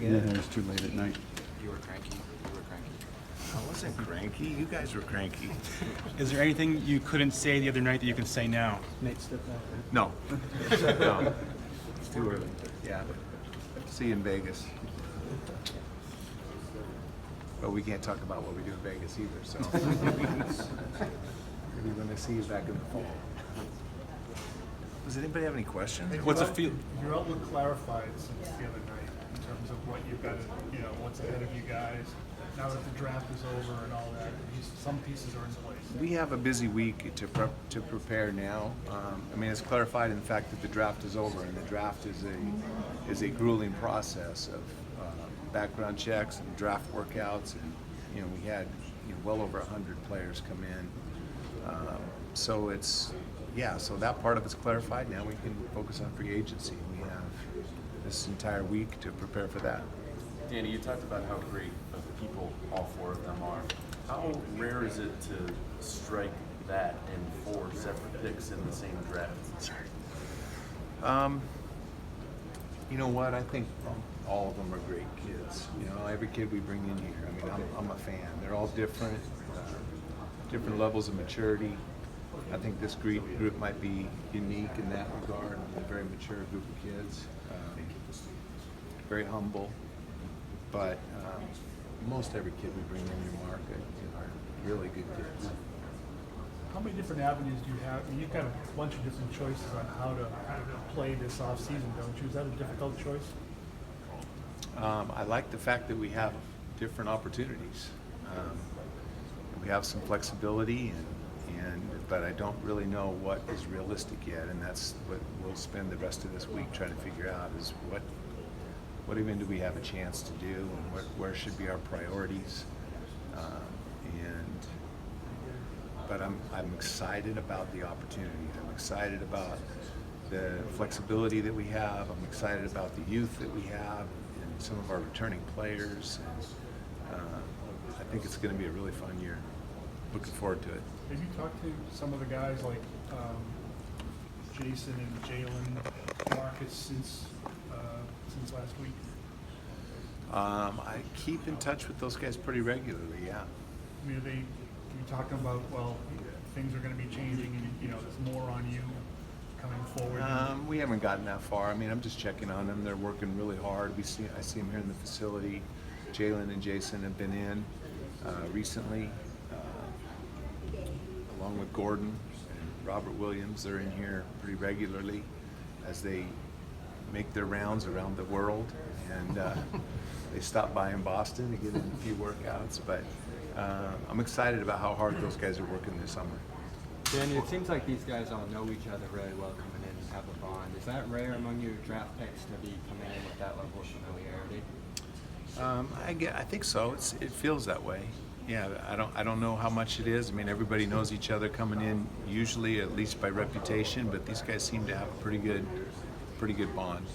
Yeah, it was too late at night. You were cranky. You were cranky. I wasn't cranky. You guys were cranky. Is there anything you couldn't say the other night that you can say now? Nate, step back. No. No. It's too early. Yeah. See you in Vegas. But we can't talk about what we do in Vegas either, so. Maybe when I see you back in the fall. Does anybody have any questions? What's a feel? Your outlook clarified since the other night in terms of what you've got to, what's ahead of you guys. Now that the draft is over and all that, some pieces are in place. We have a busy week to prepare now. I mean, it's clarified in the fact that the draft is over, and the draft is a grueling process of background checks and draft workouts, and we had well over 100 players come in. So it's so that part of it's clarified. Now we can focus on free agency. We have this entire week to prepare for that. Danny, you talked about how great of people all four of them are. How rare is it to strike that in 4 separate picks in the same draft? You know what? I think all of them are great kids. Every kid we bring in here. I mean, I'm a fan. They're all different, different levels of maturity. I think this group might be unique in that regard. A very mature group of kids, very humble. But most every kid we bring in your market are really good kids. How many different avenues do you have? I mean, you've got a bunch of different choices on how to play this off season, don't you? Is that a difficult choice? I like the fact that we have different opportunities. We have some flexibility, but I don't really know what is realistic yet, and that's what we'll spend the rest of this week trying to figure out is what even do we have a chance to do, and where should be our priorities. But I'm excited about the opportunity. I'm excited about the flexibility that we have. I'm excited about the youth that we have and some of our returning players. And, I think it's going to be a really fun year. Looking forward to it. Have you talked to some of the guys like Jason and Jalen, Marcus since last week? I keep in touch with those guys pretty regularly. Yeah. I mean, are you talking about, things are going to be changing and, there's more on you coming forward? We haven't gotten that far. I mean, I'm just checking on them. They're working really hard. I see them here in the facility. Jalen and Jason have been in recently, along with Gordon and Robert Williams. They're in here pretty regularly as they make their rounds around the world. And they stop by in Boston to get in a few workouts. But I'm excited about how hard those guys are working this summer. Danny, it seems like these guys all know each other really well coming in and have a bond. Is that rare among your draft picks to be coming in with that level of familiarity? I think so. It feels that way. Yeah, I don't know how much it is. I mean, everybody knows each other coming in, usually at least by reputation. But these guys seem to have a pretty good bond.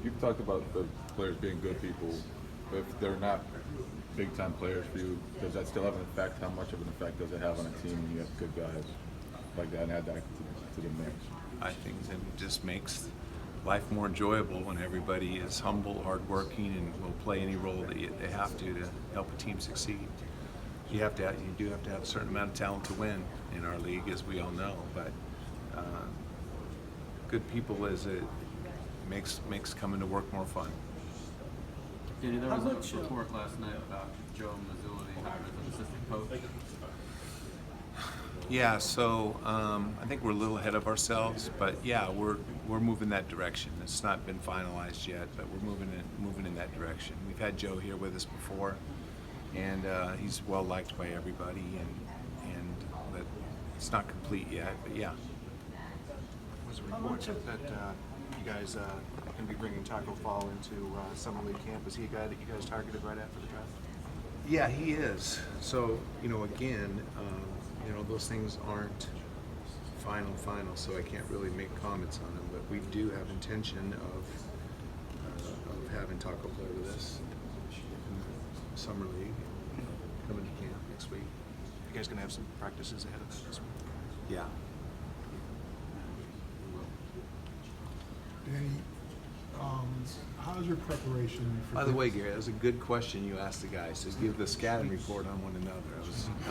You've talked about the players being good people. If they're not big-time players for you, does that still have an effect? How much of an effect does it have on a team when you have good guys like that and add that to the mix? I think it just makes life more enjoyable when everybody is humble, hardworking, and will play any role that they have to help a team succeed. You do have to have a certain amount of talent to win in our league, as we all know. But good people makes coming to work more fun. Danny, there was a report last night about Joe Mazzulla being hired as an assistant coach. Yeah, so I think we're a little ahead of ourselves, but yeah, we're moving that direction. It's not been finalized yet, but we're moving in that direction. We've had Joe here with us before, and he's well liked by everybody, and but it's not complete yet. But yeah. Was a report that you guys going to be bringing Taco Fall into summer league camp? Is he a guy that you guys targeted right after the draft? Yeah, he is. So again, those things aren't final, so I can't really make comments on them. But we do have intention of having Taco play with us in the summer league, coming to camp next week. You guys going to have some practices ahead of that this week? Yeah. Danny, How's your preparation for By the way, Gary, that was a good question you asked the guys. So give the scouting report on one another.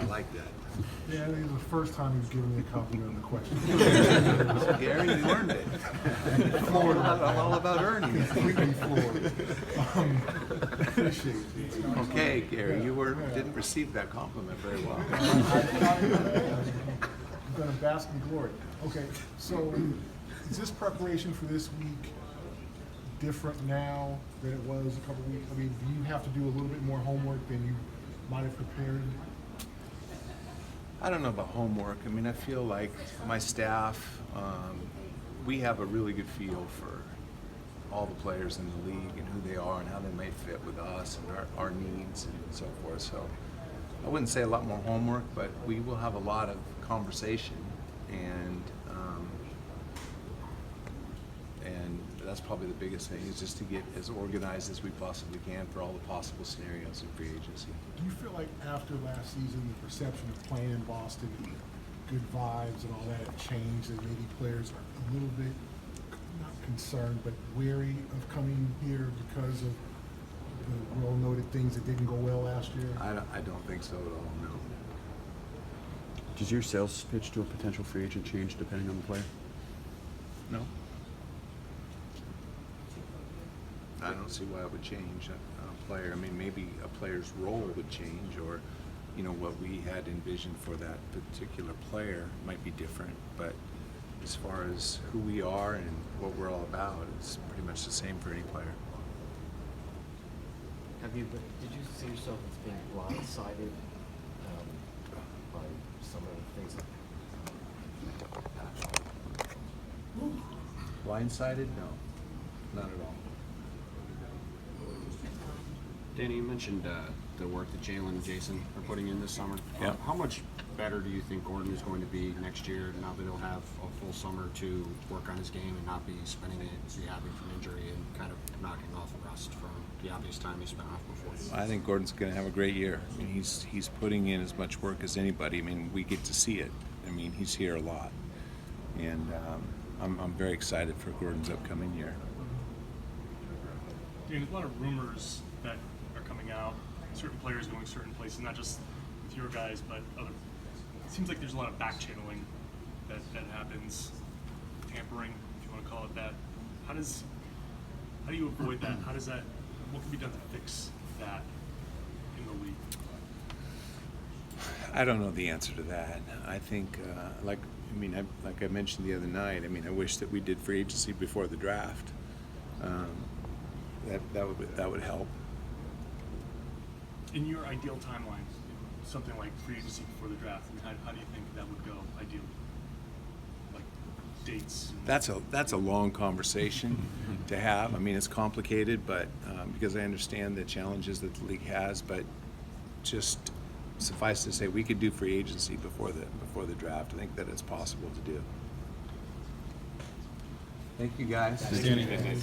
I like that. Yeah, this is the first time you've given me a compliment on the question. Gary, you earned it. I'm all about earning it. Completely floored. Appreciate it. Okay, Gary, you didn't receive that compliment very well. I'm gonna bask in glory. Okay, so is this preparation for this week different now than it was a couple weeks? I mean, do you have to do a little bit more homework than you might have prepared? I don't know about homework. I mean, I feel like my staff, we have a really good feel for all the players in the league and who they are and how they may fit with us and our needs and so forth. So I wouldn't say a lot more homework, but we will have a lot of conversation, and that's probably the biggest thing, is just to get as organized as we possibly can for all the possible scenarios in free agency. Do you feel like after last season, the perception of playing in Boston, good vibes and all that have changed, and maybe players are a little bit, not concerned, but wary of coming here because of the well-noted things that didn't go well last year? I don't think so at all, no. Does your sales pitch to a potential free agent change depending on the player? No. I don't see why it would change a player. I mean, maybe a player's role would change, or, you know, what we had envisioned for that particular player might be different. But as far as who we are and what we're all about, it's pretty much the same for any player. Did you see yourself as being blindsided by some of the things that Blindsided? No, not at all. Danny, you mentioned the work that Jalen and Jason are putting in this summer. Yeah. How much better do you think Gordon is going to be next year, now that he'll have a full summer to work on his game and not be spending it rehabbing from injury and kind of knocking off rust from the obvious time he spent off before? I think Gordon's going to have a great year. I mean, he's putting in as much work as anybody. I mean, we get to see it. I mean, he's here a lot, and I'm very excited for Gordon's upcoming year. There's a lot of rumors that are coming out, certain players going certain places, not just with your guys, but other. It seems like there's a lot of back channeling that happens, tampering, if you want to call it that. How do you avoid that? What can be done to fix that in the league? I don't know the answer to that. I think, like I mentioned the other night, I mean, I wish that we did free agency before the draft. That would help. In your ideal timeline, something like free agency before the draft, I mean, how do you think that would go ideally? Like dates? That's a long conversation to have. I mean, it's complicated, but because I understand the challenges that the league has, but just suffice to say, we could do free agency before the draft. I think that it's possible to do. Thank you, guys. Danny.